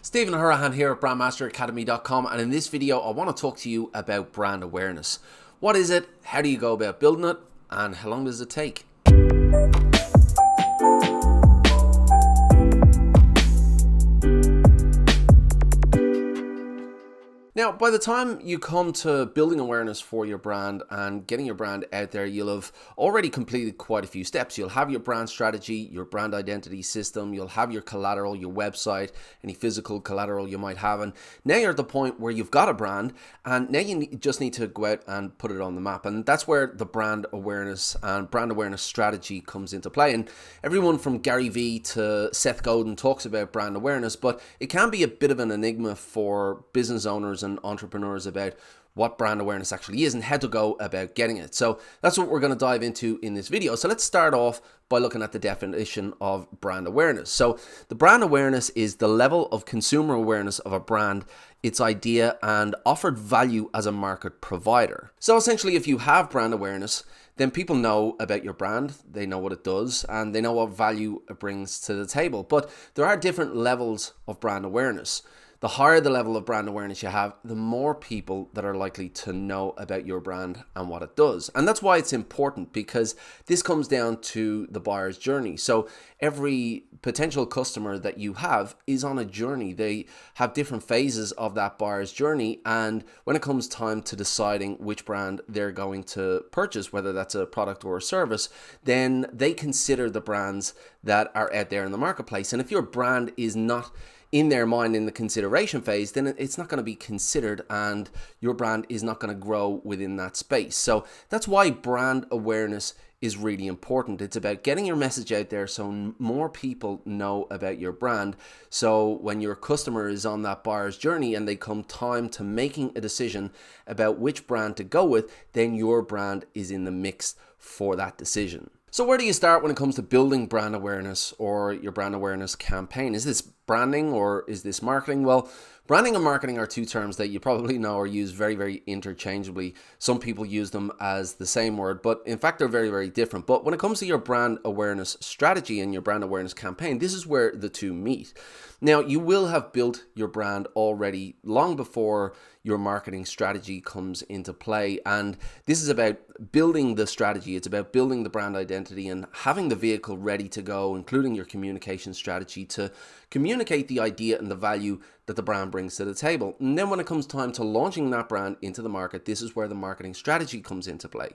Stephen Hurahan here at BrandMasterAcademy.com, and in this video I want to talk to you about brand awareness. What is it? How do you go about building it? And how long does it take? Now, by the time you come to building awareness for your brand and getting your brand out there, you'll have already completed quite a few steps. You'll have your brand strategy, your brand identity system, you'll have your collateral, your website, any physical collateral you might have. And now you're at the point where you've got a brand, and now you just need to go out and put it on the map. And that's where the brand awareness and brand awareness strategy comes into play. And everyone from Gary Vee to Seth Godin talks about brand awareness, but it can be a bit of an enigma for business owners and entrepreneurs about what brand awareness actually is and how to go about getting it. So that's what we're going to dive into in this video. So let's start off by looking at the definition of brand awareness. So the brand awareness is the level of consumer awareness of a brand, its idea, and offered value as a market provider. So essentially, if you have brand awareness, then people know about your brand, they know what it does, and they know what value it brings to the table. But there are different levels of brand awareness. The higher the level of brand awareness you have, the more people that are likely to know about your brand and what it does. And that's why it's important, because this comes down to the buyer's journey. So every potential customer that you have is on a journey. They have different phases of that buyer's journey. And when it comes time to deciding which brand they're going to purchase, whether that's a product or a service, then they consider the brands that are out there in the marketplace. And if your brand is not in their mind in the consideration phase, then it's not going to be considered and your brand is not going to grow within that space. So that's why brand awareness is really important. It's about getting your message out there so more people know about your brand. So when your customer is on that buyer's journey and they come time to making a decision about which brand to go with, then your brand is in the mix for that decision. So where do you start when it comes to building brand awareness or your brand awareness campaign? Is this branding or is this marketing? Well, branding and marketing are two terms that you probably know are used very, very interchangeably. Some people use them as the same word, but in fact, they're very, very different. But when it comes to your brand awareness strategy and your brand awareness campaign, this is where the two meet. Now, you will have built your brand already long before your marketing strategy comes into play. And this is about building the strategy. It's about building the brand identity and having the vehicle ready to go, including your communication strategy, to communicate the idea and the value that the brand brings to the table. And then when it comes time to launching that brand into the market, this is where the marketing strategy comes into play.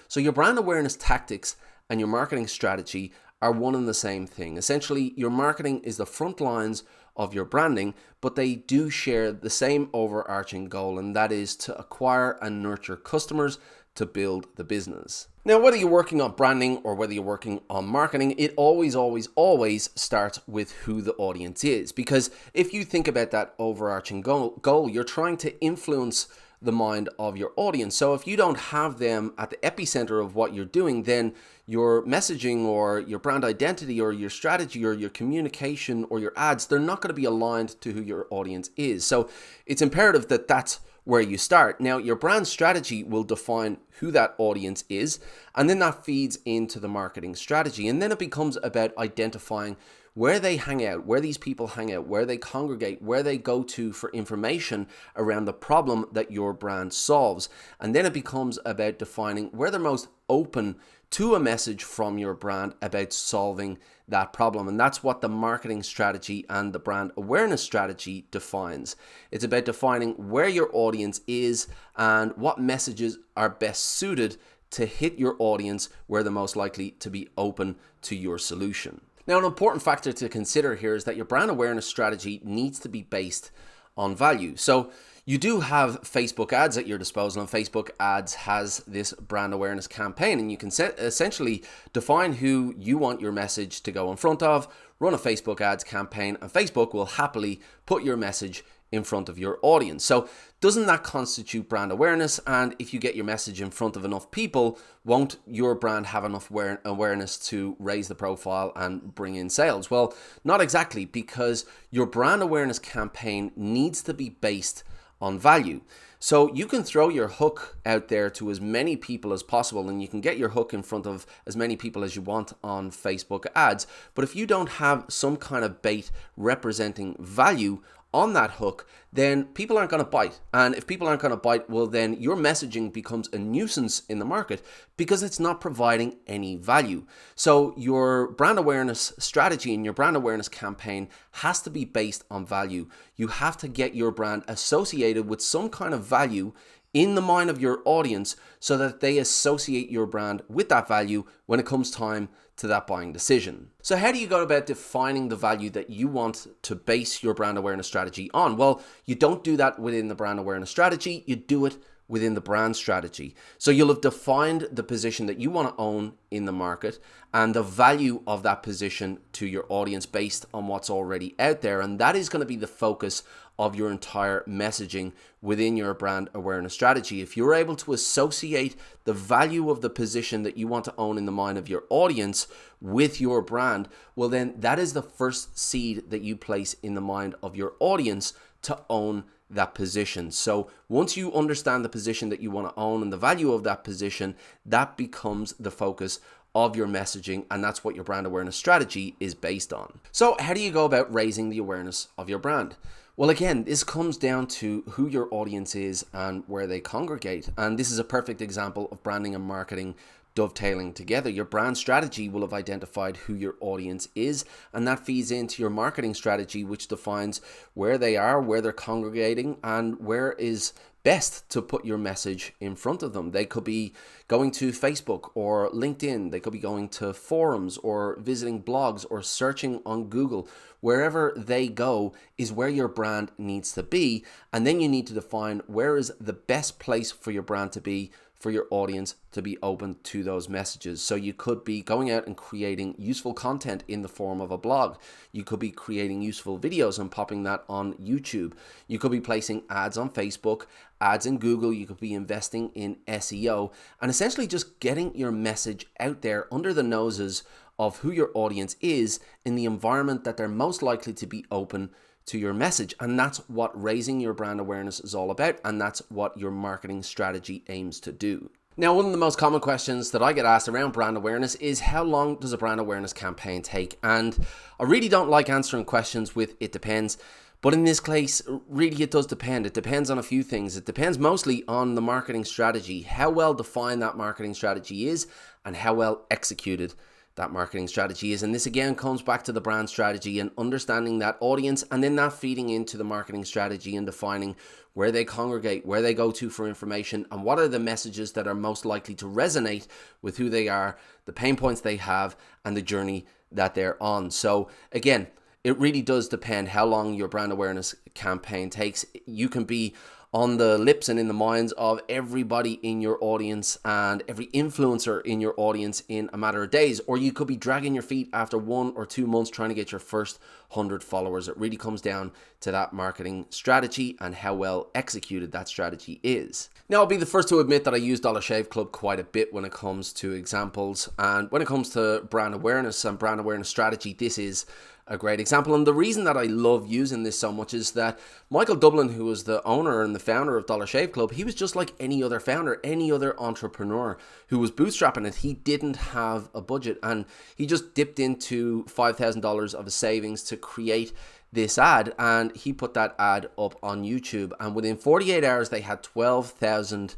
So your brand awareness tactics and your marketing strategy are one and the same thing. Essentially, your marketing is the front lines of your branding, but they do share the same overarching goal, and that is to acquire and nurture customers to build the business. Now, whether you're working on branding or whether you're working on marketing, it always starts with who the audience is. Because if you think about that overarching goal, you're trying to influence the mind of your audience. So if you don't have them at the epicenter of what you're doing, then your messaging or your brand identity or your strategy or your communication or your ads, they're not going to be aligned to who your audience is. So it's imperative that that's where you start. Now, your brand strategy will define who that audience is, and then that feeds into the marketing strategy. And then it becomes about identifying where they hang out, where these people hang out, where they congregate, where they go to for information around the problem that your brand solves. And then it becomes about defining where they're most open to a message from your brand about solving that problem. And that's what the marketing strategy and the brand awareness strategy defines. It's about defining where your audience is and what messages are best suited to hit your audience where they're most likely to be open to your solution. Now, an important factor to consider here is that your brand awareness strategy needs to be based on value. So you do have Facebook ads at your disposal, and Facebook ads has this brand awareness campaign, and you can essentially define who you want your message to go in front of, run a Facebook ads campaign, and Facebook will happily put your message in front of your audience. So doesn't that constitute brand awareness? And if you get your message in front of enough people, won't your brand have enough awareness to raise the profile and bring in sales? Well, not exactly, because your brand awareness campaign needs to be based on value. So you can throw your hook out there to as many people as possible, and you can get your hook in front of as many people as you want on Facebook ads. But if you don't have some kind of bait representing value on that hook, then people aren't going to bite. And if people aren't going to bite, well, then your messaging becomes a nuisance in the market because it's not providing any value. So your brand awareness strategy and your brand awareness campaign has to be based on value. You have to get your brand associated with some kind of value in the mind of your audience so that they associate your brand with that value when it comes time to that buying decision. So how do you go about defining the value that you want to base your brand awareness strategy on? Well, you don't do that within the brand awareness strategy, you do it within the brand strategy. So you'll have defined the position that you want to own in the market and the value of that position to your audience based on what's already out there. And that is going to be the focus of your entire messaging within your brand awareness strategy. If you're able to associate the value of the position that you want to own in the mind of your audience with your brand, well, then that is the first seed that you place in the mind of your audience to own that position. So once you understand the position that you want to own and the value of that position, that becomes the focus of your messaging, and that's what your brand awareness strategy is based on. So how do you go about raising the awareness of your brand? Well, again, this comes down to who your audience is and where they congregate. And this is a perfect example of branding and marketing dovetailing together. Your brand strategy will have identified who your audience is, and that feeds into your marketing strategy, which defines where they are, where they're congregating, and where is best to put your message in front of them. They could be going to Facebook or LinkedIn. They could be going to forums or visiting blogs or searching on Google. Wherever they go is where your brand needs to be. And then you need to define where is the best place for your brand to be, for your audience to be open to those messages. So you could be going out and creating useful content in the form of a blog. You could be creating useful videos and popping that on YouTube. You could be placing ads on Facebook, ads in Google. You could be investing in SEO and essentially just getting your message out there under the noses of who your audience is in the environment that they're most likely to be open to your message. And that's what raising your brand awareness is all about, and that's what your marketing strategy aims to do. Now, one of the most common questions that I get asked around brand awareness is how long does a brand awareness campaign take? And I really don't like answering questions with "it depends." But in this case, really it does depend. It depends on a few things. It depends mostly on the marketing strategy, how well defined that marketing strategy is and how well executed that marketing strategy is. And this again comes back to the brand strategy and understanding that audience, and then that feeding into the marketing strategy and defining where they congregate, where they go to for information, and what are the messages that are most likely to resonate with who they are, the pain points they have, and the journey that they're on. So again, it really does depend how long your brand awareness campaign takes. You can be on the lips and in the minds of everybody in your audience and every influencer in your audience in a matter of days, or you could be dragging your feet after 1 or 2 months trying to get your first 100 followers. It really comes down to that marketing strategy and how well executed that strategy is. Now, I'll be the first to admit that I use Dollar Shave Club quite a bit when it comes to examples, and when it comes to brand awareness and brand awareness strategy, this is a great example. And the reason that I love using this so much is that Michael Dublin, who was the owner and the founder of Dollar Shave Club, he was just like any other founder, any other entrepreneur who was bootstrapping it. He didn't have a budget, and he just dipped into $5,000 of his savings to create this ad, and he put that ad up on YouTube, and within 48 hours they had 12,000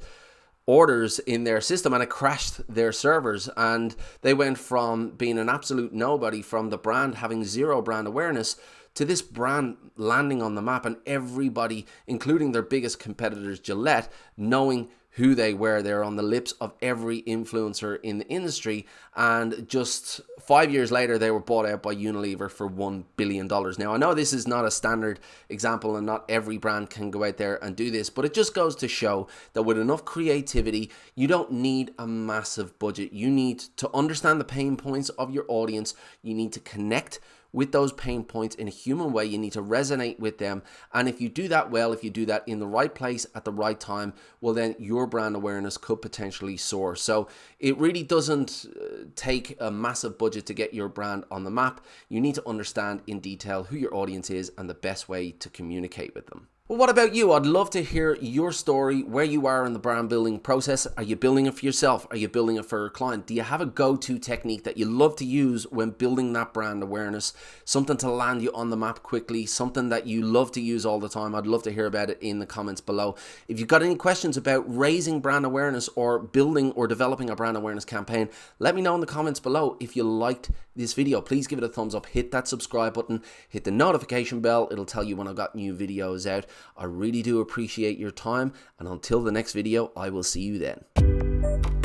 orders in their system, and it crashed their servers, and they went from being an absolute nobody, from the brand having zero brand awareness, to this brand landing on the map, and everybody, including their biggest competitors, Gillette, knowing who they were. They're on the lips of every influencer in the industry, and just 5 years later they were bought out by Unilever for $1 billion. Now, I know this is not a standard example and not every brand can go out there and do this, but it just goes to show that with enough creativity, you don't need a massive budget. You need to understand the pain points of your audience. You need to connect with those pain points in a human way. You need to resonate with them, and if you do that well, if you do that in the right place at the right time, well, then your brand awareness could potentially soar. So it really doesn't take a massive budget to get your brand on the map. You need to understand in detail who your audience is and the best way to communicate with them. Well, what about you? I'd love to hear your story, where you are in the brand building process. Are you building it for yourself? Are you building it for a client? Do you have a go-to technique that you love to use when building that brand awareness? Something to land you on the map quickly, something that you love to use all the time? I'd love to hear about it in the comments below. If you've got any questions about raising brand awareness or building or developing a brand awareness campaign, let me know in the comments below. If you liked this video, please give it a thumbs up, hit that subscribe button, hit the notification bell. It'll tell you when I've got new videos out. I really do appreciate your time, and until the next video, I will see you then.